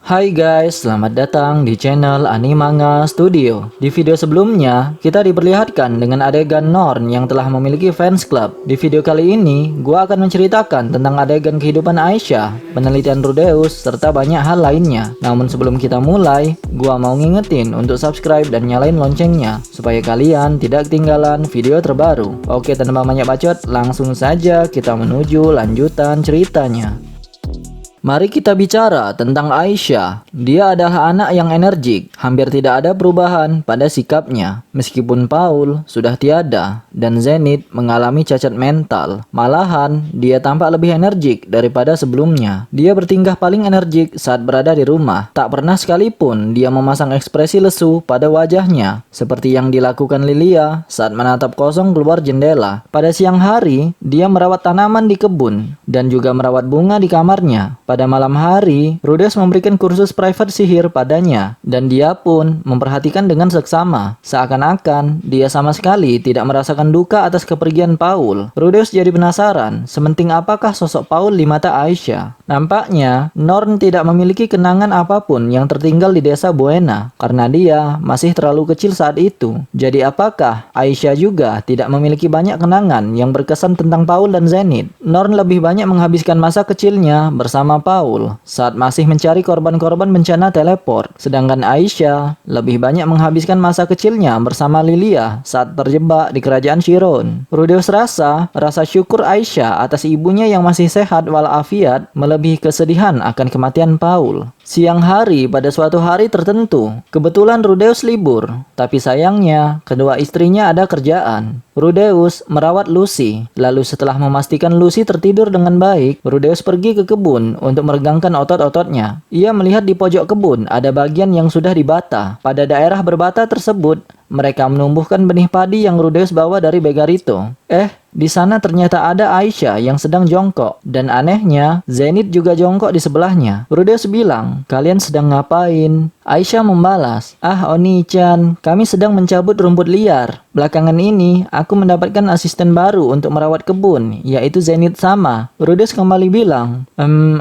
Hai guys, selamat datang di channel Animanga Studio. Di video sebelumnya, kita diperlihatkan dengan adegan Norn yang telah memiliki fans club. Di video kali ini, gua akan menceritakan tentang adegan kehidupan Aisyah, penelitian Rudeus, serta banyak hal lainnya. Namun sebelum kita mulai, gua mau ngingetin untuk subscribe dan nyalain loncengnya, supaya kalian tidak ketinggalan video terbaru. Oke, tanpa banyak bacot, langsung saja kita menuju lanjutan ceritanya. Mari kita bicara tentang Aisyah. Dia adalah anak yang energik, hampir tidak ada perubahan pada sikapnya. Meskipun Paul sudah tiada dan Zenith mengalami cacat mental, malahan dia tampak lebih energik daripada sebelumnya. Dia bertingkah paling energik saat berada di rumah. Tak pernah sekalipun dia memasang ekspresi lesu pada wajahnya, seperti yang dilakukan Lilia saat menatap kosong keluar jendela. Pada siang hari, dia merawat tanaman di kebun dan juga merawat bunga di kamarnya. Pada malam hari, Rudeus memberikan kursus private sihir padanya, dan dia pun memperhatikan dengan seksama. Seakan-akan dia sama sekali tidak merasakan duka atas kepergian Paul. Rudeus jadi penasaran, sementing apakah sosok Paul di mata Aisyah. Nampaknya, Norn tidak memiliki kenangan apapun yang tertinggal di desa Buena, karena dia masih terlalu kecil saat itu. Jadi apakah Aisyah juga tidak memiliki banyak kenangan yang berkesan tentang Paul dan Zenith? Norn lebih banyak menghabiskan masa kecilnya bersama Paul saat masih mencari korban-korban bencana teleport, sedangkan Aisyah lebih banyak menghabiskan masa kecilnya bersama Lilia saat terjebak di kerajaan Chiron. Rudeus rasa syukur Aisyah atas ibunya yang masih sehat walafiat melebihi kesedihan akan kematian Paul. Siang hari pada suatu hari tertentu, kebetulan Rudeus libur, tapi sayangnya kedua istrinya ada kerjaan. Rudeus merawat Lucy, lalu setelah memastikan Lucy tertidur dengan baik, Rudeus pergi ke kebun untuk meregangkan otot-ototnya. Ia melihat di pojok kebun ada bagian yang sudah dibata. Pada daerah berbata tersebut, mereka menumbuhkan benih padi yang Rudeus bawa dari Begarito. Di sana ternyata ada Aisyah yang sedang jongkok, dan anehnya, Zenith juga jongkok di sebelahnya. Rudeus bilang, "Kalian sedang ngapain?" Aisyah membalas, "Ah, Oni-chan, kami sedang mencabut rumput liar. Belakangan ini, aku mendapatkan asisten baru untuk merawat kebun, yaitu Zenith sama." Rudeus kembali bilang,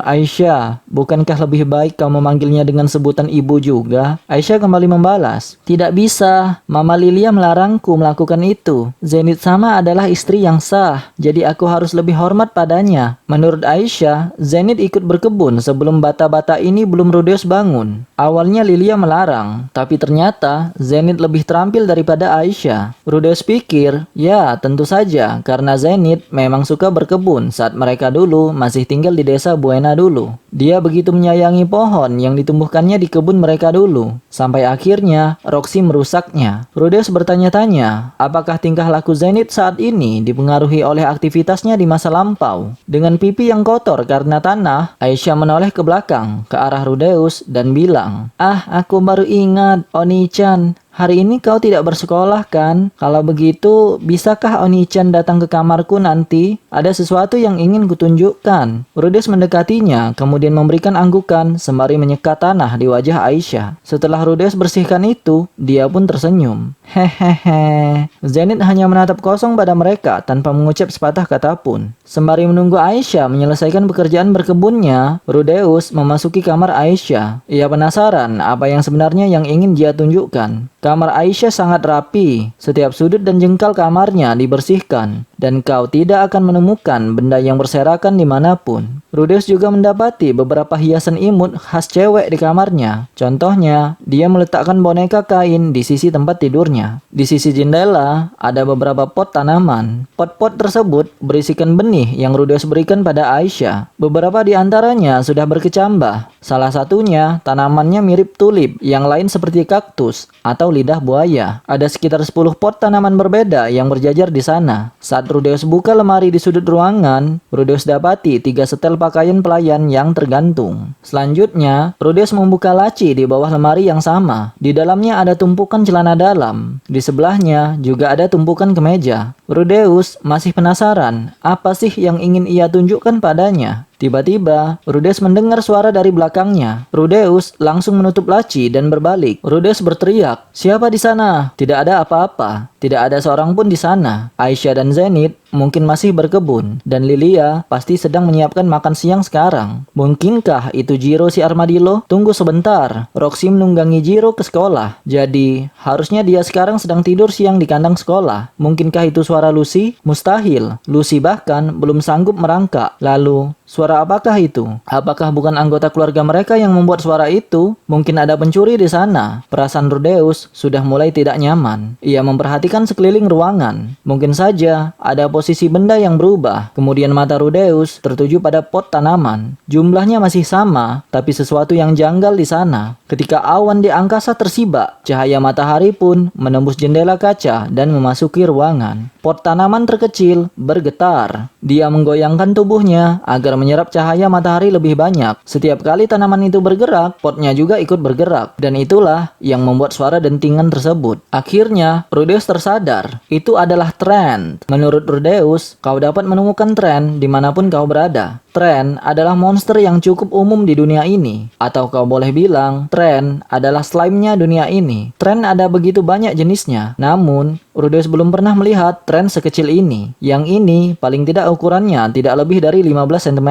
Aisyah, bukankah lebih baik kau memanggilnya dengan sebutan ibu juga?" Aisyah kembali membalas, "Tidak bisa, Mama Lilia melarangku melakukan itu. Zenith sama adalah istri yang sah, jadi aku harus lebih hormat padanya." Menurut Aisyah, Zenith ikut berkebun sebelum bata-bata ini belum Rudeus bangun. Awalnya Lilia melarang, tapi ternyata Zenith lebih terampil daripada Aisyah. Rudeus pikir, ya tentu saja karena Zenith memang suka berkebun saat mereka dulu masih tinggal di desa Buena dulu. Dia begitu menyayangi pohon yang ditumbuhkannya di kebun mereka dulu, sampai akhirnya Roxy merusaknya. Rudeus bertanya-tanya, apakah tingkah laku Zenith saat ini dipengaruhi oleh aktivitasnya di masa lampau? Dengan pipi yang kotor karena tanah, Aisyah menoleh ke belakang, ke arah Rudeus dan bilang, "Aku baru ingat, Oni-chan. Hari ini kau tidak bersekolah kan? Kalau begitu, bisakah Oni-chan datang ke kamarku nanti? Ada sesuatu yang ingin kutunjukkan." Rudeus mendekatinya, kemudian memberikan anggukan sembari menyekat tanah di wajah Aisyah. Setelah Rudeus bersihkan itu, dia pun tersenyum. Hehehe. Zenith hanya menatap kosong pada mereka tanpa mengucap sepatah kata pun. Sembari menunggu Aisyah menyelesaikan pekerjaan berkebunnya, Rudeus memasuki kamar Aisyah. Ia penasaran apa yang sebenarnya yang ingin dia tunjukkan. Kamar Aisyah sangat rapi, setiap sudut dan jengkal kamarnya dibersihkan, dan kau tidak akan menemukan benda yang berserakan dimanapun. Rudeus juga mendapati beberapa hiasan imut khas cewek di kamarnya. Contohnya, dia meletakkan boneka kain di sisi tempat tidurnya. Di sisi jendela, ada beberapa pot tanaman. Pot-pot tersebut berisikan benih yang Rudeus berikan pada Aisyah. Beberapa di antaranya sudah berkecambah. Salah satunya, tanamannya mirip tulip, yang lain seperti kaktus atau lidah buaya. Ada sekitar 10 pot tanaman berbeda yang berjajar di sana. Saat Rudeus buka lemari di sudut ruangan, Rudeus dapati 3 setel pakaian pelayan yang tergantung. Selanjutnya, Rudeus membuka laci di bawah lemari yang sama. Di dalamnya ada tumpukan celana dalam. Di sebelahnya juga ada tumpukan kemeja. Rudeus masih penasaran, apa sih yang ingin ia tunjukkan padanya? Tiba-tiba, Rudeus mendengar suara dari belakangnya. Rudeus langsung menutup laci dan berbalik. Rudeus berteriak, "Siapa di sana?" Tidak ada apa-apa. Tidak ada seorang pun di sana. Aisyah dan Zenith mungkin masih berkebun, dan Lilia pasti sedang menyiapkan makan siang sekarang. Mungkinkah itu Jiro si armadillo? Tunggu sebentar, Roxy menunggangi Jiro ke sekolah. Jadi, harusnya dia sekarang sedang tidur siang di kandang sekolah. Mungkinkah itu suara Lucy? Mustahil. Lucy bahkan belum sanggup merangkak. Lalu, suara apakah itu? Apakah bukan anggota keluarga mereka yang membuat suara itu? Mungkin ada pencuri di sana. Perasaan Rudeus sudah mulai tidak nyaman. Ia memperhatikan sekeliling ruangan. Mungkin saja ada posisi benda yang berubah. Kemudian mata Rudeus tertuju pada pot tanaman. Jumlahnya masih sama, tapi sesuatu yang janggal di sana. Ketika awan di angkasa tersibak, cahaya matahari pun menembus jendela kaca dan memasuki ruangan. Pot tanaman terkecil bergetar. Dia menggoyangkan tubuhnya agar menyerap cahaya matahari lebih banyak. Setiap kali tanaman itu bergerak, potnya juga ikut bergerak. Dan itulah yang membuat suara dentingan tersebut. Akhirnya, Rudeus tersadar. Itu adalah tren. Menurut Rudeus, kau dapat menemukan tren dimanapun kau berada. Tren adalah monster yang cukup umum di dunia ini. Atau kau boleh bilang, tren adalah slime-nya dunia ini. Tren ada begitu banyak jenisnya. Namun, Rudeus belum pernah melihat tren sekecil ini. Yang ini paling tidak ukurannya tidak lebih dari 15 cm.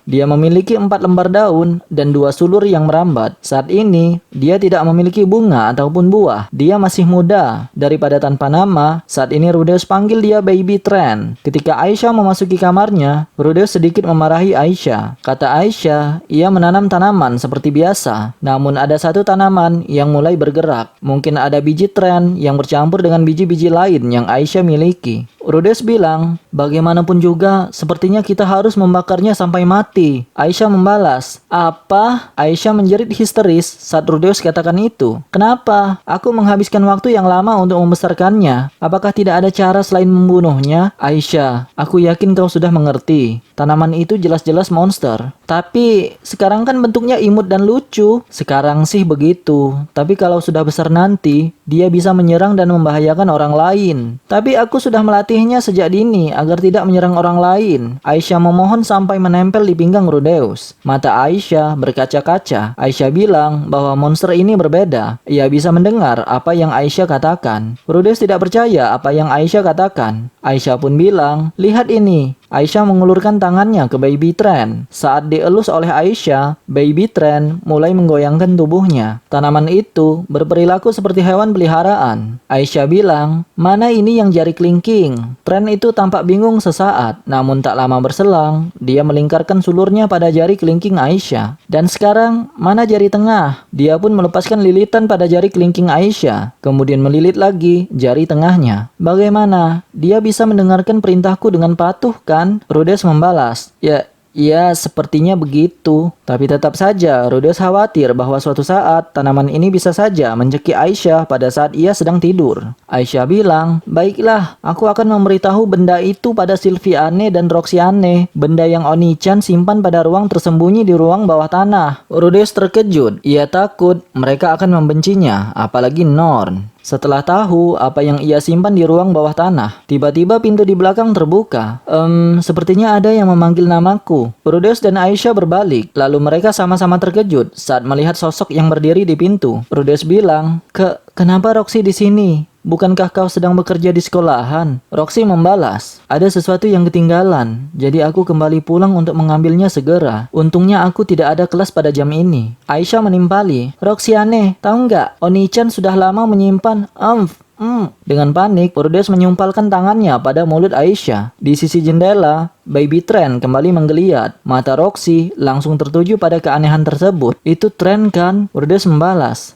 Dia memiliki 4 lembar daun dan 2 sulur yang merambat. Saat ini, dia tidak memiliki bunga ataupun buah. Dia masih muda. Daripada tanpa nama, saat ini Rudeus panggil dia Baby Tren. Ketika Aisyah memasuki kamarnya, Rudeus sedikit memarahi Aisyah. Kata Aisyah, ia menanam tanaman seperti biasa. Namun ada satu tanaman yang mulai bergerak. Mungkin ada biji tren yang bercampur dengan biji-biji lain yang Aisyah miliki. Rudeus bilang, bagaimanapun juga, sepertinya kita harus membakarnya sampai mati. Aisyah membalas, apa? Aisyah menjerit histeris saat Rudeus katakan itu. Kenapa? Aku menghabiskan waktu yang lama untuk membesarkannya. Apakah tidak ada cara selain membunuhnya? Aisyah, aku yakin kau sudah mengerti. Tanaman itu jelas-jelas monster. Tapi sekarang kan bentuknya imut dan lucu. Sekarang sih begitu. Tapi kalau sudah besar nanti, dia bisa menyerang dan membahayakan orang lain. Tapi aku sudah melatihnya sejak dini agar tidak menyerang orang lain. Aisyah memohon sampai menempel di pinggang Rudeus. Mata Aisyah berkaca-kaca. Aisyah bilang bahwa monster ini berbeda. Ia bisa mendengar apa yang Aisyah katakan. Rudeus tidak percaya apa yang Aisyah katakan. Aisyah pun bilang, lihat ini. Aisyah mengulurkan tangannya ke Baby Tren. Saat dielus oleh Aisyah, Baby Tren mulai menggoyangkan tubuhnya. Tanaman itu berperilaku seperti hewan peliharaan. Aisyah bilang, mana ini yang jari kelingking? Tren itu tampak bingung sesaat, namun tak lama berselang, dia melingkarkan sulurnya pada jari kelingking Aisyah. Dan sekarang, mana jari tengah? Dia pun melepaskan lilitan pada jari kelingking Aisyah, kemudian melilit lagi jari tengahnya. Bagaimana? Dia bisa mendengarkan perintahku dengan patuh kan? Rudeus membalas, ya, sepertinya begitu. Tapi tetap saja, Rudeus khawatir bahwa suatu saat tanaman ini bisa saja mencekik Aisyah pada saat ia sedang tidur. Aisyah bilang, baiklah, aku akan memberitahu benda itu pada Sylviane dan Roxyane. Benda yang Oni-chan simpan pada ruang tersembunyi di ruang bawah tanah. Rudeus terkejut. Ia takut mereka akan membencinya, apalagi Norn. Setelah tahu apa yang ia simpan di ruang bawah tanah, tiba-tiba pintu di belakang terbuka. Sepertinya ada yang memanggil namaku. Rudeus dan Aisyah berbalik, lalu mereka sama-sama terkejut saat melihat sosok yang berdiri di pintu. Rudeus bilang, kenapa Roxy di sini? Bukankah kau sedang bekerja di sekolahan? Roxy membalas, ada sesuatu yang ketinggalan, jadi aku kembali pulang untuk mengambilnya segera. Untungnya aku tidak ada kelas pada jam ini. Aisyah menimpali, Roxyane, tahu nggak? Oni-chan sudah lama menyimpan, Dengan panik, Rudeus menyumpalkan tangannya pada mulut Aisyah. Di sisi jendela, Baby Tren kembali menggeliat. Mata Roxy langsung tertuju pada keanehan tersebut. Itu Tren kan? Rudeus membalas.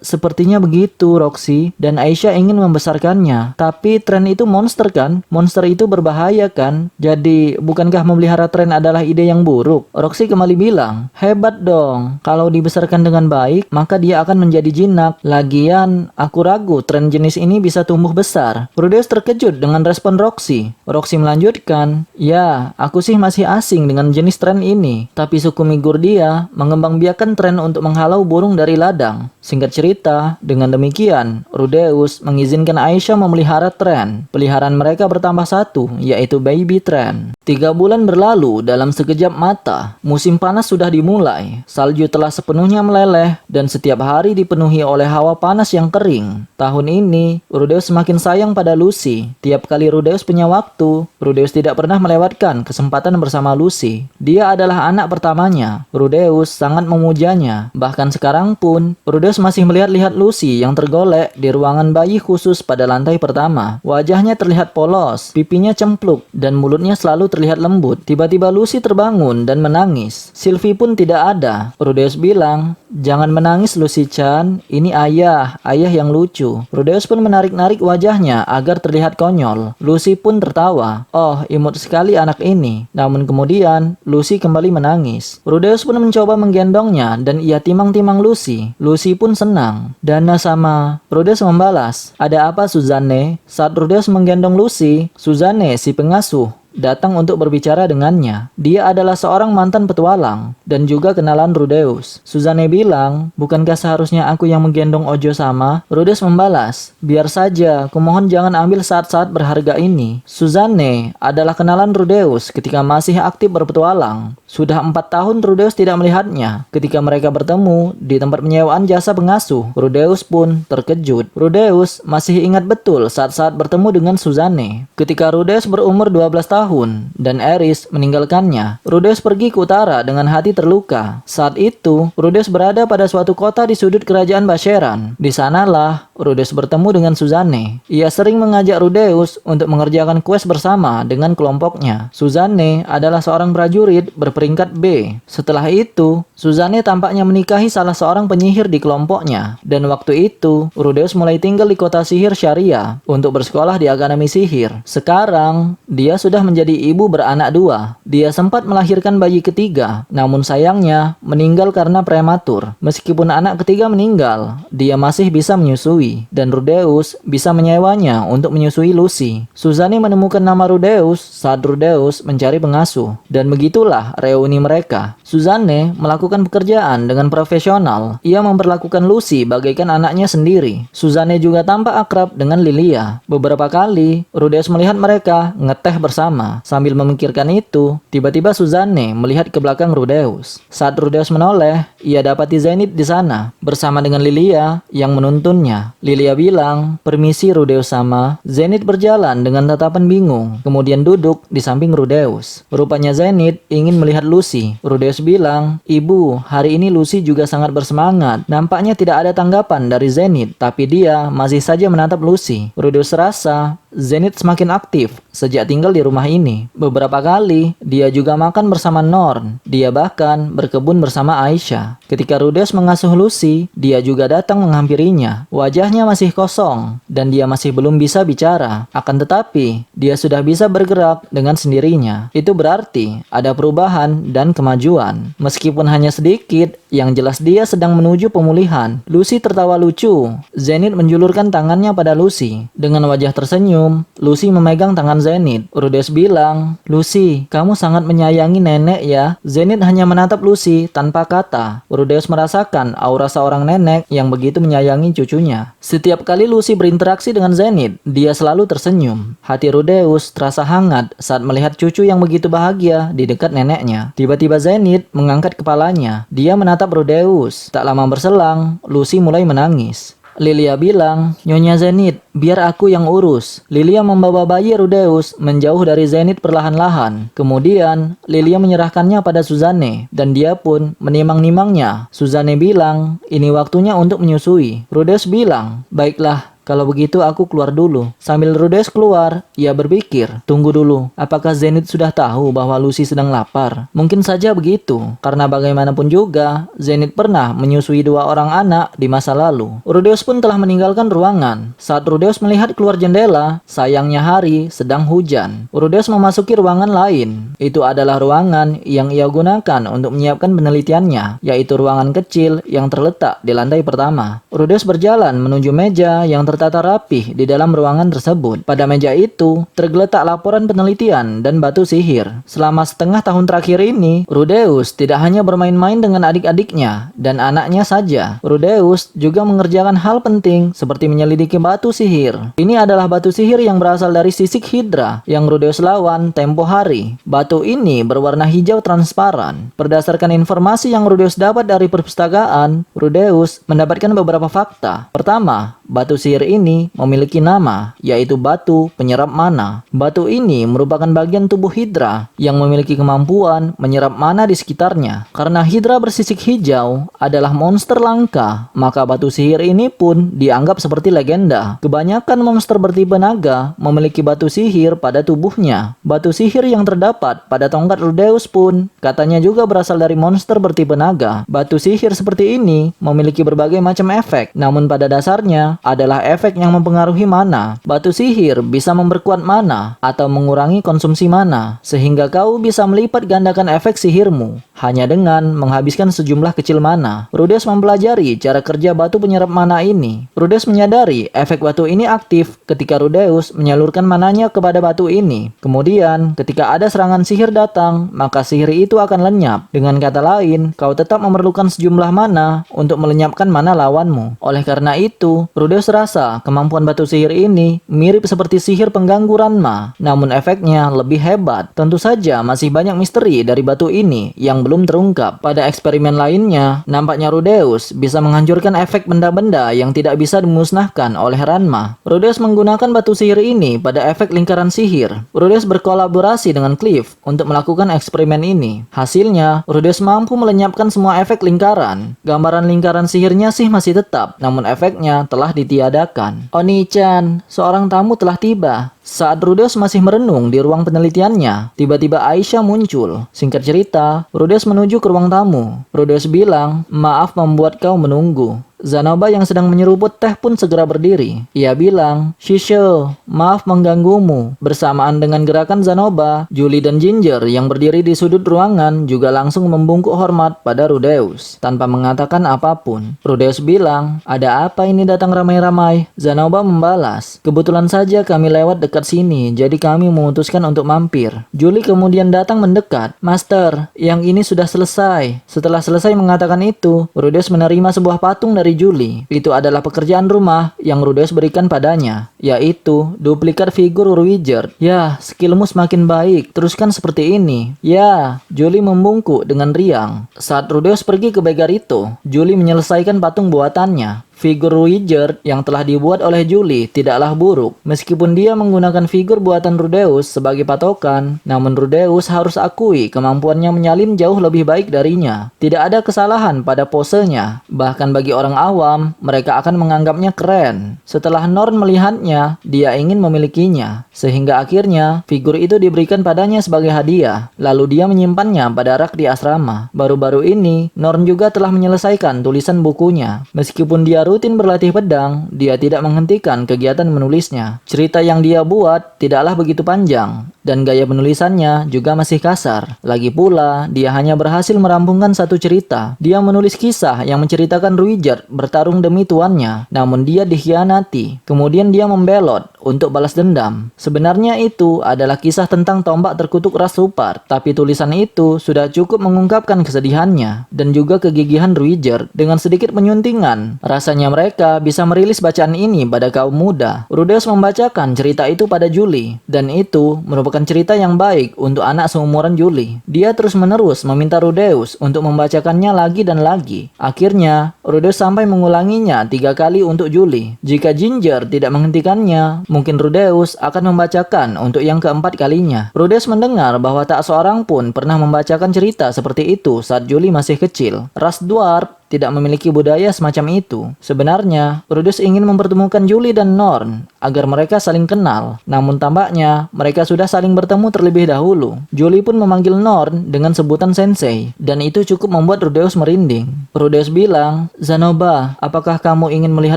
Sepertinya begitu, Roxy. Dan Aisyah ingin membesarkannya. Tapi Tren itu monster kan? Monster itu berbahaya kan? Jadi, bukankah memelihara Tren adalah ide yang buruk? Roxy kembali bilang, hebat dong. Kalau dibesarkan dengan baik, maka dia akan menjadi jinak. Lagian, aku ragu Tren jenis ini bisa tumbuh besar. Rudeus terkejut dengan respon Roxy. Roxy melanjutkan, ya, aku sih masih asing dengan jenis Tren ini. Tapi suku Migur dia mengembangbiakan Tren untuk menghalau burung dari ladang. Singkat cerita, dengan demikian, Rudeus mengizinkan Aisyah memelihara Tren. Peliharaan mereka bertambah satu, yaitu Baby Tren. 3 bulan berlalu dalam sekejap mata. Musim panas sudah dimulai. Salju telah sepenuhnya meleleh dan setiap hari dipenuhi oleh hawa panas yang kering. Tahun ini, Rudeus semakin sayang pada Lucy. Tiap kali Rudeus punya waktu, Rudeus tidak pernah melewatkan kesempatan bersama Lucy. Dia adalah anak pertamanya. Rudeus sangat memujanya. Bahkan sekarang pun, Rudeus masih melihat-lihat Lucy yang tergolek di ruangan bayi khusus pada lantai pertama. Wajahnya terlihat polos, pipinya cempluk, dan mulutnya selalu terlihat lembut. Tiba-tiba Lucy terbangun dan menangis. Sylvie pun tidak ada. Rudeus bilang, "Jangan menangis Lucy-chan, ini ayah yang lucu." Rudeus pun menarik-narik wajahnya agar terlihat konyol. Lucy pun tertawa. Oh, imut sekali anak ini. Namun kemudian, Lucy kembali menangis. Rudeus pun mencoba menggendongnya dan ia timang-timang Lucy. Lucy pun senang. "Dana sama." Rudeus membalas, "Ada apa Suzanne?" Saat Rudeus menggendong Lucy, Suzanne, si pengasuh, datang untuk berbicara dengannya. Dia adalah seorang mantan petualang dan juga kenalan Rudeus. Suzanne bilang, "Bukankah seharusnya aku yang menggendong Ojo sama?" Rudeus membalas, "Biar saja, kumohon jangan ambil saat-saat berharga ini." Suzanne adalah kenalan Rudeus ketika masih aktif berpetualang. Sudah 4 tahun Rudeus tidak melihatnya. Ketika mereka bertemu di tempat penyewaan jasa pengasuh, Rudeus pun terkejut. Rudeus masih ingat betul saat-saat bertemu dengan Suzanne. Ketika Rudeus berumur 12 tahun dan Eris meninggalkannya, Rudeus pergi ke utara dengan hati terluka. Saat itu, Rudeus berada pada suatu kota di sudut kerajaan Basheran. Di sanalah Rudeus bertemu dengan Suzanne. Ia sering mengajak Rudeus untuk mengerjakan kues bersama dengan kelompoknya. Suzanne adalah seorang prajurit berperingkat B. Setelah itu, Suzanne tampaknya menikahi salah seorang penyihir di kelompoknya. Dan waktu itu, Rudeus mulai tinggal di kota sihir Sharia untuk bersekolah di akademi sihir. Sekarang, dia sudah menjadi ibu beranak 2. Dia sempat melahirkan bayi ketiga, namun sayangnya meninggal karena prematur. Meskipun anak ketiga meninggal, dia masih bisa menyusui, dan Rudeus bisa menyewanya untuk menyusui Lucy. Suzanne menemukan nama Rudeus saat Rudeus mencari pengasuh, dan begitulah reuni mereka. Suzanne melakukan pekerjaan dengan profesional. Ia memperlakukan Lucy bagaikan anaknya sendiri. Suzanne juga tampak akrab dengan Lilia. Beberapa kali, Rudeus melihat mereka ngeteh bersama. Sambil memikirkan itu, tiba-tiba Suzanne melihat ke belakang Rudeus. Saat Rudeus menoleh, ia dapati Zenith di sana, bersama dengan Lilia yang menuntunnya. Lilia bilang, "Permisi Rudeus sama." Zenith berjalan dengan tatapan bingung, kemudian duduk di samping Rudeus. Rupanya Zenith ingin melihat Lucy. Rudeus bilang, "Ibu, hari ini Lucy juga sangat bersemangat." Nampaknya tidak ada tanggapan dari Zenith, tapi dia masih saja menatap Lucy. Rudeus rasa Zenith semakin aktif sejak tinggal di rumah ini. Beberapa kali, dia juga makan bersama Norn. Dia bahkan berkebun bersama Aisyah. Ketika Rudeus mengasuh Lucy, dia juga datang menghampirinya. Wajahnya masih kosong, dan dia masih belum bisa bicara. Akan tetapi, dia sudah bisa bergerak dengan sendirinya. Itu berarti ada perubahan dan kemajuan. Meskipun hanya sedikit, yang jelas dia sedang menuju pemulihan. Lucy tertawa lucu. Zenith menjulurkan tangannya pada Lucy. Dengan wajah tersenyum, Lucy memegang tangan Zenith. Rudeus bilang, "Lucy, kamu sangat menyayangi nenek ya." Zenith hanya menatap Lucy tanpa kata. Rudeus merasakan aura seorang nenek yang begitu menyayangi cucunya. Setiap kali Lucy berinteraksi dengan Zenith, dia selalu tersenyum. Hati Rudeus terasa hangat saat melihat cucu yang begitu bahagia di dekat neneknya. Tiba-tiba Zenith mengangkat kepalanya. Dia menatap Rudeus. Tak lama berselang, Lucy mulai menangis. Lilia bilang, "Nyonya Zenith, biar aku yang urus." Lilia membawa bayi Rudeus menjauh dari Zenith perlahan-lahan. Kemudian, Lilia menyerahkannya pada Suzanne, dan dia pun menimang-nimangnya. Suzanne bilang, "Ini waktunya untuk menyusui." Rudeus bilang, "Baiklah, kalau begitu aku keluar dulu." Sambil Rudeus keluar, ia berpikir, "Tunggu dulu, apakah Zenith sudah tahu bahwa Lucy sedang lapar?" Mungkin saja begitu, karena bagaimanapun juga, Zenith pernah menyusui 2 orang anak di masa lalu. Rudeus pun telah meninggalkan ruangan. Saat Rudeus melihat keluar jendela, sayangnya hari sedang hujan. Rudeus memasuki ruangan lain. Itu adalah ruangan yang ia gunakan untuk menyiapkan penelitiannya, yaitu ruangan kecil yang terletak di lantai pertama. Rudeus berjalan menuju meja yang tertutup tertata rapih di dalam ruangan tersebut. Pada meja itu, tergeletak laporan penelitian dan batu sihir. Selama setengah tahun terakhir ini, Rudeus tidak hanya bermain-main dengan adik-adiknya dan anaknya saja. Rudeus juga mengerjakan hal penting seperti menyelidiki batu sihir. Ini adalah batu sihir yang berasal dari sisik Hydra yang Rudeus lawan tempo hari. Batu ini berwarna hijau transparan. Berdasarkan informasi yang Rudeus dapat dari perpustakaan, Rudeus mendapatkan beberapa fakta. Pertama, batu sihir ini memiliki nama, yaitu batu penyerap mana. Batu ini merupakan bagian tubuh Hydra yang memiliki kemampuan menyerap mana di sekitarnya. Karena Hydra bersisik hijau adalah monster langka, maka batu sihir ini pun dianggap seperti legenda. Kebanyakan monster bertipe naga memiliki batu sihir pada tubuhnya. Batu sihir yang terdapat pada tongkat Rudeus pun katanya juga berasal dari monster bertipe naga. Batu sihir seperti ini memiliki berbagai macam efek, namun pada dasarnya adalah efek yang mempengaruhi mana. Batu sihir bisa memperkuat mana atau mengurangi konsumsi mana, sehingga kau bisa melipat gandakan efek sihirmu hanya dengan menghabiskan sejumlah kecil mana. Rudeus mempelajari cara kerja batu penyerap mana ini. Rudeus menyadari efek batu ini aktif ketika Rudeus menyalurkan mananya kepada batu ini. Kemudian, ketika ada serangan sihir datang, maka sihir itu akan lenyap. Dengan kata lain, kau tetap memerlukan sejumlah mana untuk melenyapkan mana lawanmu. Oleh karena itu, Rudeus rasa kemampuan batu sihir ini mirip seperti sihir pengganggu Ranma, namun efeknya lebih hebat. Tentu saja masih banyak misteri dari batu ini yang belum terungkap. Pada eksperimen lainnya, nampaknya Rudeus bisa menghancurkan efek benda-benda yang tidak bisa dimusnahkan oleh Ranma. Rudeus menggunakan batu sihir ini pada efek lingkaran sihir. Rudeus berkolaborasi dengan Cliff untuk melakukan eksperimen ini. Hasilnya, Rudeus mampu melenyapkan semua efek lingkaran. Gambaran lingkaran sihirnya sih masih tetap, namun efeknya telah ditiadakan. Oni-chan, seorang tamu telah tiba. Saat Rudeus masih merenung di ruang penelitiannya, tiba-tiba Aisyah muncul. Singkat cerita, Rudeus menuju ke ruang tamu. Rudeus bilang, "Maaf membuat kau menunggu." Zanoba yang sedang menyeruput teh pun segera berdiri. Ia bilang, "Shisho, maaf mengganggumu." Bersamaan dengan gerakan Zanoba, Julie dan Ginger yang berdiri di sudut ruangan juga langsung membungkuk hormat pada Rudeus tanpa mengatakan apapun. Rudeus bilang, "Ada apa ini datang ramai-ramai?" Zanoba membalas, "Kebetulan saja kami lewat dekat sini, jadi kami memutuskan untuk mampir." Julie kemudian datang mendekat. "Master, yang ini sudah selesai." Setelah selesai mengatakan itu, Rudeus menerima sebuah patung dari Julie. Itu adalah pekerjaan rumah yang Rudeus berikan padanya, yaitu duplikat figur Wizard. "Ya, skillmu semakin baik, teruskan seperti ini." "Ya." Julie membungkuk dengan riang. Saat Rudeus pergi ke Beggar itu, Julie menyelesaikan patung buatannya. Figur Wizard yang telah dibuat oleh Julie tidaklah buruk. Meskipun dia menggunakan figur buatan Rudeus sebagai patokan, namun Rudeus harus akui kemampuannya menyalin jauh lebih baik darinya. Tidak ada kesalahan pada posenya. Bahkan bagi orang awam, mereka akan menganggapnya keren. Setelah Norn melihatnya, dia ingin memilikinya. Sehingga akhirnya, figur itu diberikan padanya sebagai hadiah. Lalu dia menyimpannya pada rak di asrama. Baru-baru ini, Norn juga telah menyelesaikan tulisan bukunya. Meskipun dia rutin berlatih pedang, dia tidak menghentikan kegiatan menulisnya. Cerita yang dia buat tidaklah begitu panjang, dan gaya penulisannya juga masih kasar. Lagi pula, dia hanya berhasil merampungkan satu cerita. Dia menulis kisah yang menceritakan Wizard bertarung demi tuannya, namun dia dikhianati. Kemudian dia membelot untuk balas dendam. Sebenarnya itu adalah kisah tentang tombak terkutuk ras Rupart, tapi tulisan itu sudah cukup mengungkapkan kesedihannya dan juga kegigihan Wizard. Dengan sedikit penyuntingan, rasanya mereka bisa merilis bacaan ini pada kaum muda. Rudeus membacakan cerita itu pada Julie, dan itu merupakan cerita yang baik untuk anak seumuran Julie. Dia terus-menerus meminta Rudeus untuk membacakannya lagi dan lagi. Akhirnya, Rudeus sampai mengulanginya 3 kali untuk Julie. Jika Ginger tidak menghentikannya, mungkin Rudeus akan membacakan untuk yang keempat kalinya. Rudeus mendengar bahwa tak seorang pun pernah membacakan cerita seperti itu saat Julie masih kecil. Ras Dwarf tidak memiliki budaya semacam itu. Sebenarnya, Rudeus ingin mempertemukan Julie dan Norn agar mereka saling kenal. Namun tampaknya mereka sudah saling bertemu terlebih dahulu. Julie pun memanggil Norn dengan sebutan Sensei, dan itu cukup membuat Rudeus merinding. Rudeus bilang, "Zanoba, apakah kamu ingin melihat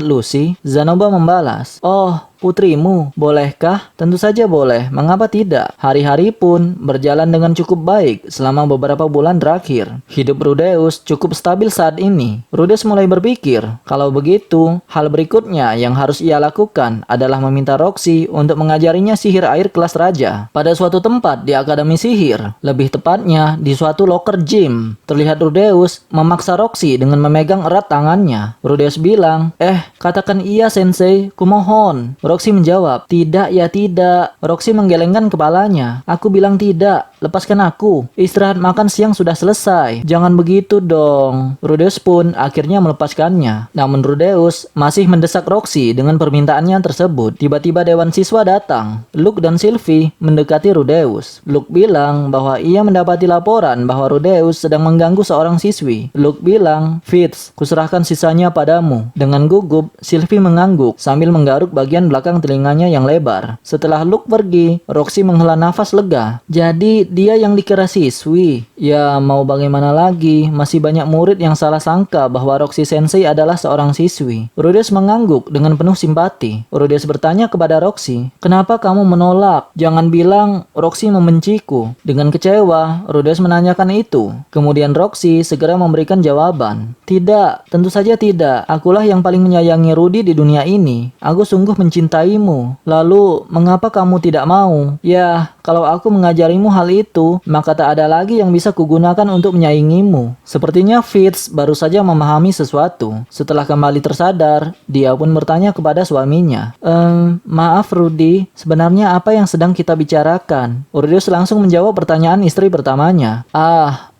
Lucy?" Zanoba membalas, "Oh, putrimu, bolehkah? Tentu saja boleh, mengapa tidak? Hari-hari pun berjalan dengan cukup baik selama beberapa bulan terakhir. Hidup Rudeus cukup stabil saat ini. Rudeus mulai berpikir, kalau begitu, hal berikutnya yang harus ia lakukan adalah meminta Roxy untuk mengajarinya sihir air kelas raja. Pada suatu tempat di Akademi Sihir, lebih tepatnya di suatu locker gym, terlihat Rudeus memaksa Roxy dengan memegang erat tangannya. Rudeus bilang, katakan iya sensei, kumohon. Roxy menjawab, tidak ya tidak. Roxy menggelengkan kepalanya. Aku bilang tidak, lepaskan aku. Istirahat makan siang sudah selesai. Jangan begitu dong. Rudeus pun akhirnya melepaskannya. Namun Rudeus masih mendesak Roxy dengan permintaannya tersebut. Tiba-tiba Dewan Siswa datang. Luke dan Sylvie mendekati Rudeus. Luke bilang bahwa ia mendapati laporan bahwa Rudeus sedang mengganggu seorang siswi. Luke bilang, Fitz, kuserahkan sisanya padamu. Dengan gugup, Sylvie mengangguk sambil menggaruk bagian belakang telinganya yang lebar. Setelah Luke pergi, Roxy menghela nafas lega. Jadi dia yang dikira siswi. Ya mau bagaimana lagi, masih banyak murid yang salah sangka bahwa Roxy Sensei adalah seorang siswi. Rudeus mengangguk dengan penuh simpati. Rudeus bertanya kepada Roxy, kenapa kamu menolak? Jangan bilang Roxy membenciku. Dengan kecewa, Rudeus menanyakan itu. Kemudian Roxy segera memberikan jawaban. Tidak, tentu saja tidak. Akulah yang paling menyayangi Rudy di dunia ini. Aku sungguh mencintaimu. Lalu, mengapa kamu tidak mau? Ya, kalau aku mengajarimu hal itu, maka tak ada lagi yang bisa kugunakan untuk menyaingimu. Sepertinya Fitz baru saja memahami sesuatu. Setelah kembali tersadar, dia pun bertanya kepada suaminya. Maaf Rudy, sebenarnya apa yang sedang kita bicarakan? Rudeus langsung menjawab pertanyaan istri pertamanya.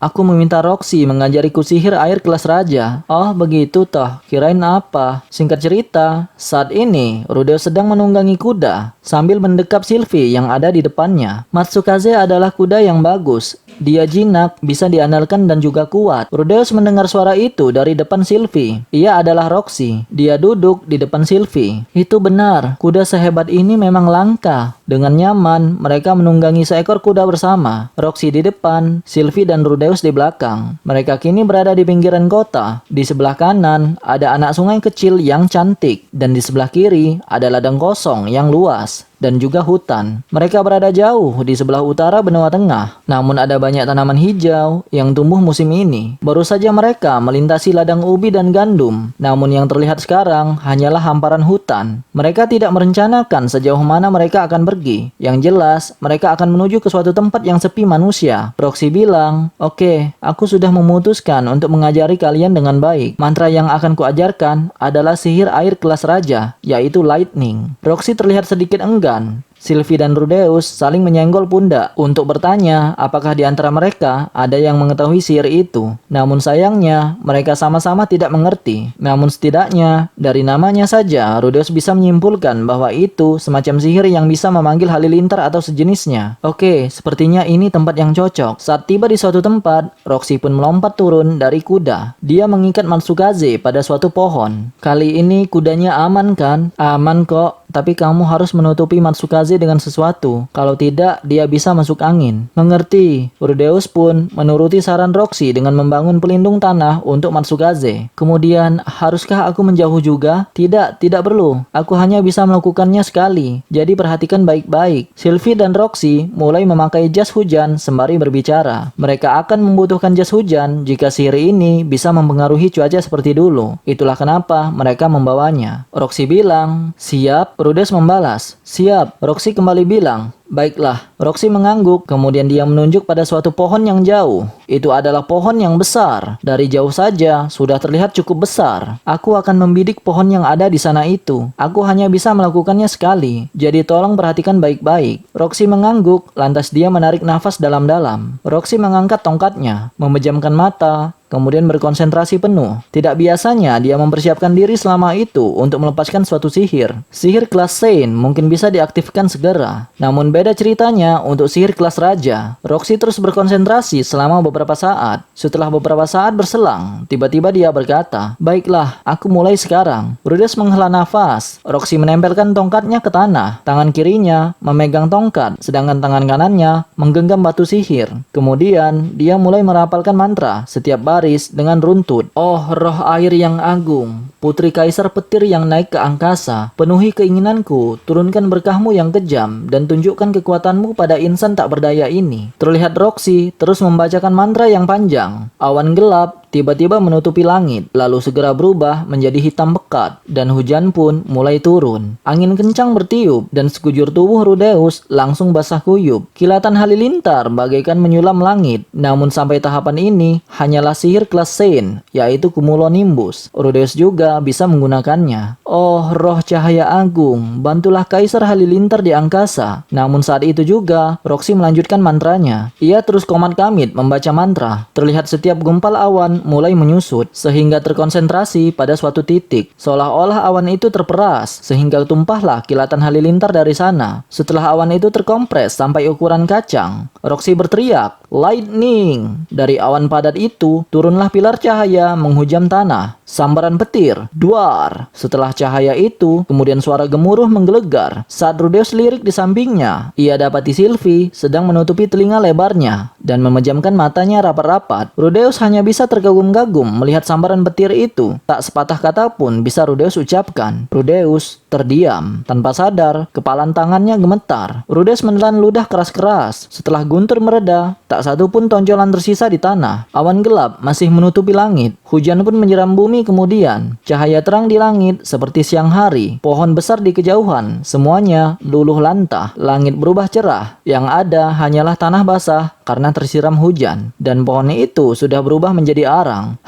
Aku meminta Roxy mengajariku sihir air kelas raja. Oh begitu toh, kirain apa? Singkat cerita, saat ini Rudeus sedang menunggangi kuda sambil mendekap Sylvie yang ada di depannya. Matsukaze adalah kuda yang bagus. Dia jinak, bisa diandalkan dan juga kuat. Rudeus mendengar suara itu dari depan Sylvie. Ia adalah Roxy. Dia duduk di depan Sylvie. Itu benar, kuda sehebat ini memang langka. Dengan nyaman, mereka menunggangi seekor kuda bersama. Roxy di depan, Sylvie dan Rudeus di belakang. Mereka kini berada di pinggiran kota. Di sebelah kanan, ada anak sungai kecil yang cantik. Dan di sebelah kiri, ada ladang kosong yang luas. Dan juga hutan. Mereka berada jauh di sebelah utara benua tengah. Namun ada banyak tanaman hijau yang tumbuh musim ini. Baru saja mereka melintasi ladang ubi dan gandum. Namun yang terlihat sekarang hanyalah hamparan hutan. Mereka tidak merencanakan sejauh mana mereka akan pergi. Yang jelas, mereka akan menuju ke suatu tempat yang sepi manusia. Roxy bilang, Oke, aku sudah memutuskan untuk mengajari kalian dengan baik. Mantra yang akan kuajarkan adalah sihir air kelas raja, yaitu lightning. Roxy terlihat sedikit enggan. Sylvie dan Rudeus saling menyenggol pundak untuk bertanya apakah di antara mereka ada yang mengetahui sihir itu. Namun sayangnya, mereka sama-sama tidak mengerti. Namun setidaknya, dari namanya saja, Rudeus bisa menyimpulkan bahwa itu semacam sihir yang bisa memanggil halilintar atau sejenisnya. Oke, sepertinya ini tempat yang cocok. Saat tiba di suatu tempat, Roxy pun melompat turun dari kuda. Dia mengikat Matsukaze pada suatu pohon. Kali ini kudanya aman kan? Aman kok. Tapi kamu harus menutupi Matsukaze dengan sesuatu. Kalau tidak, dia bisa masuk angin. Mengerti. Rudeus pun menuruti saran Roxy dengan membangun pelindung tanah untuk Matsukaze. Kemudian, haruskah aku menjauh juga? Tidak, tidak perlu. Aku hanya bisa melakukannya sekali. Jadi perhatikan baik-baik. Sylvie dan Roxy mulai memakai jas hujan sembari berbicara. Mereka akan membutuhkan jas hujan jika sihir ini bisa mempengaruhi cuaca seperti dulu. Itulah kenapa mereka membawanya. Roxy bilang, siap. Rudeus membalas, siap. Roxy kembali bilang, baiklah. Roxy mengangguk, kemudian dia menunjuk pada suatu pohon yang jauh. Itu adalah pohon yang besar. Dari jauh saja, sudah terlihat cukup besar. Aku akan membidik pohon yang ada di sana itu. Aku hanya bisa melakukannya sekali. Jadi tolong perhatikan baik-baik. Roxy mengangguk, lantas dia menarik nafas dalam-dalam. Roxy mengangkat tongkatnya, memejamkan mata, kemudian berkonsentrasi penuh. Tidak biasanya dia mempersiapkan diri selama itu untuk melepaskan suatu sihir. Sihir kelas Saint mungkin bisa diaktifkan segera. Namun Berbeda ceritanya untuk sihir kelas raja. Roxy terus berkonsentrasi selama beberapa saat. Setelah beberapa saat berselang, tiba-tiba dia berkata, "Baiklah, aku mulai sekarang." Rudeus menghela nafas. Roxy menempelkan tongkatnya ke tanah. Tangan kirinya memegang tongkat, sedangkan tangan kanannya menggenggam batu sihir. Kemudian, dia mulai merapalkan mantra setiap baris dengan runtut. "Oh, roh air yang agung, putri kaisar petir yang naik ke angkasa, penuhi keinginanku, turunkan berkahmu yang kejam, dan tunjukkan kekuatanmu pada insan tak berdaya ini." Terlihat Roxy terus membacakan mantra yang panjang. Awan gelap tiba-tiba menutupi langit, lalu segera berubah menjadi hitam pekat, dan hujan pun mulai turun. Angin kencang bertiup, dan sekujur tubuh Rudeus langsung basah kuyup. Kilatan halilintar bagaikan menyulam langit, namun sampai tahapan ini hanyalah sihir kelas Saint, yaitu Cumulonimbus. Rudeus juga bisa menggunakannya. "Oh, roh cahaya agung, bantulah kaisar halilintar di angkasa." Namun saat itu juga, Roxy melanjutkan mantranya. Ia terus komat-kamit membaca mantra. Terlihat setiap gumpal awan mulai menyusut, sehingga terkonsentrasi pada suatu titik. Seolah-olah awan itu terperas, sehingga tumpahlah kilatan halilintar dari sana. Setelah awan itu terkompres sampai ukuran kacang, Roxy berteriak, "Lightning!" Dari awan padat itu, turunlah pilar cahaya menghujam tanah. Sambaran petir, duar. Setelah cahaya itu, kemudian suara gemuruh menggelegar. Saat Rudeus lirik di sampingnya, ia dapati Sylvie sedang menutupi telinga lebarnya dan memejamkan matanya rapat-rapat. Rudeus hanya bisa tergagum-gagum melihat sambaran petir itu. Tak sepatah kata pun bisa Rudeus ucapkan. Rudeus terdiam. Tanpa sadar, kepalan tangannya gemetar. Rudeus menelan ludah keras-keras. Setelah guntur mereda, tak satu pun tonjolan tersisa di tanah. Awan gelap masih menutupi langit. Hujan pun menyiram bumi kemudian. Cahaya terang di langit seperti siang hari. Pohon besar di kejauhan, semuanya luluh lantah. Langit berubah cerah. Yang ada hanyalah tanah basah karena tersiram hujan. Dan pohon itu sudah berubah menjadi arang.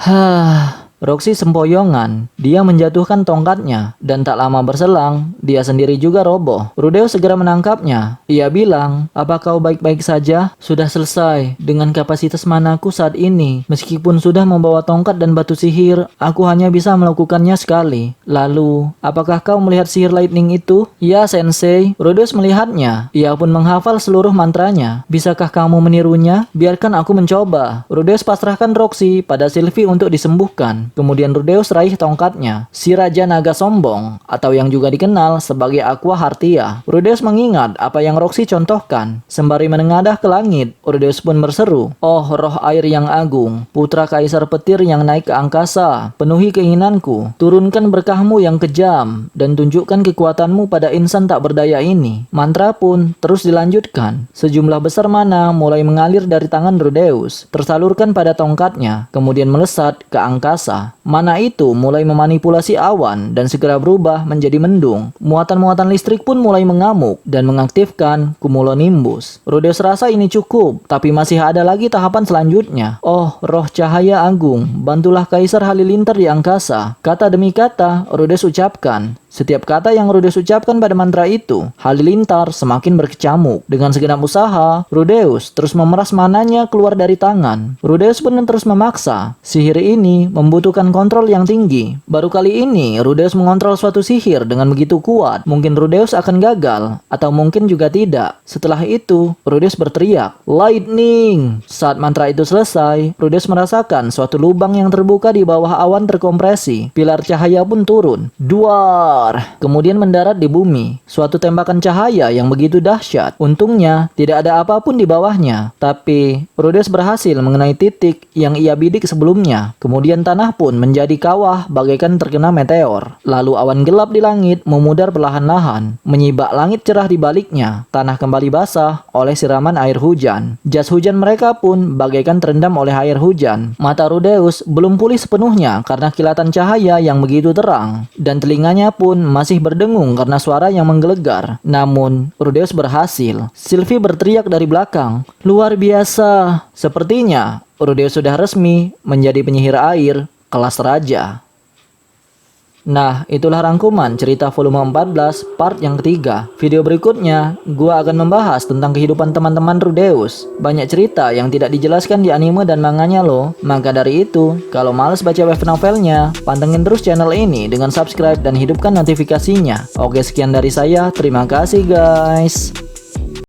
Roxy sempoyongan. Dia menjatuhkan tongkatnya, dan tak lama berselang, dia sendiri juga roboh. Rudeus segera menangkapnya. Ia bilang, "Apa kau baik-baik saja? Sudah selesai. Dengan kapasitas manaku saat ini, meskipun sudah membawa tongkat dan batu sihir, aku hanya bisa melakukannya sekali. Lalu, apakah kau melihat sihir lightning itu?" "Ya, Sensei." Rudeus melihatnya. Ia pun menghafal seluruh mantranya. "Bisakah kamu menirunya? Biarkan aku mencoba." Rudeus pasrahkan Roxy pada Sylvie untuk disembuhkan. Kemudian Rudeus raih tongkatnya, si Raja Naga Sombong, atau yang juga dikenal sebagai Aqua Hartia. Rudeus mengingat apa yang Roxy contohkan. Sembari menengadah ke langit, Rudeus pun berseru, "Oh, roh air yang agung, putra kaisar petir yang naik ke angkasa, penuhi keinginanku, turunkan berkahmu yang kejam, dan tunjukkan kekuatanmu pada insan tak berdaya ini." Mantra pun terus dilanjutkan. Sejumlah besar mana mulai mengalir dari tangan Rudeus, tersalurkan pada tongkatnya, kemudian melesat ke angkasa. Mana itu mulai memanipulasi awan dan segera berubah menjadi mendung. Muatan-muatan listrik pun mulai mengamuk dan mengaktifkan Cumulonimbus. Rudeus rasa ini cukup, tapi masih ada lagi tahapan selanjutnya. "Oh, roh cahaya agung, bantulah kaisar halilintar di angkasa." Kata demi kata Rudeus ucapkan. Setiap kata yang Rudeus ucapkan pada mantra itu, halilintar semakin berkecamuk. Dengan segenap usaha, Rudeus terus memeras mananya keluar dari tangan. Rudeus pun terus memaksa. Sihir ini membutuhkan kontrol yang tinggi. Baru kali ini, Rudeus mengontrol suatu sihir dengan begitu kuat. Mungkin Rudeus akan gagal, atau mungkin juga tidak. Setelah itu, Rudeus berteriak, "Lightning!" Saat mantra itu selesai, Rudeus merasakan suatu lubang yang terbuka di bawah awan terkompresi. Pilar cahaya pun turun. Duar! Kemudian mendarat di bumi. Suatu tembakan cahaya yang begitu dahsyat. Untungnya tidak ada apapun di bawahnya. Tapi Rudeus berhasil mengenai titik yang ia bidik sebelumnya. Kemudian tanah pun menjadi kawah bagaikan terkena meteor. Lalu awan gelap di langit memudar perlahan-lahan, menyibak langit cerah di baliknya. Tanah kembali basah oleh siraman air hujan. Jas hujan mereka pun bagaikan terendam oleh air hujan. Mata Rudeus belum pulih sepenuhnya karena kilatan cahaya yang begitu terang. Dan telinganya pun masih berdengung karena suara yang menggelegar. Namun, Rudeus berhasil. Sylvie berteriak dari belakang, "Luar biasa!" Sepertinya, Rudeus sudah resmi menjadi penyihir air kelas raja. Nah, itulah rangkuman cerita volume 14 part yang ketiga. Video berikutnya, gua akan membahas tentang kehidupan teman-teman Rudeus. Banyak cerita yang tidak dijelaskan di anime dan manganya loh. Maka dari itu, kalau males baca web novelnya, pantengin terus channel ini dengan subscribe dan hidupkan notifikasinya. Oke, sekian dari saya. Terima kasih guys.